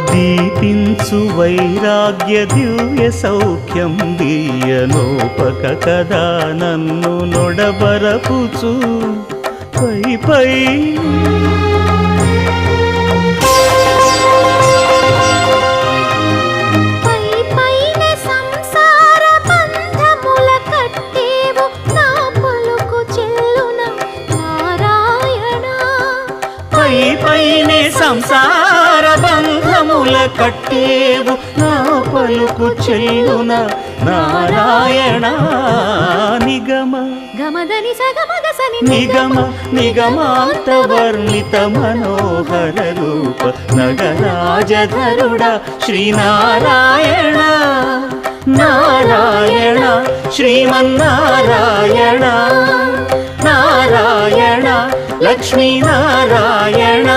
దీపించు వైరాగ్య దివ్య సౌఖ్యం దీయనోపక కదా నన్ను నొడబరపుచు పై పై పైనే సంసార బంధముల కట్టేవు నా పలుకు చెల్లున నారాయణ నిగమ గమదని సగమగసని నిగమ నిగమాంత వర్ణిత మనోహర రూప నగరాజధరుడ శ్రీనారాయణ నారాయణ శ్రీమన్నారాయణ నారాయణ లక్ష్మీనారాయణ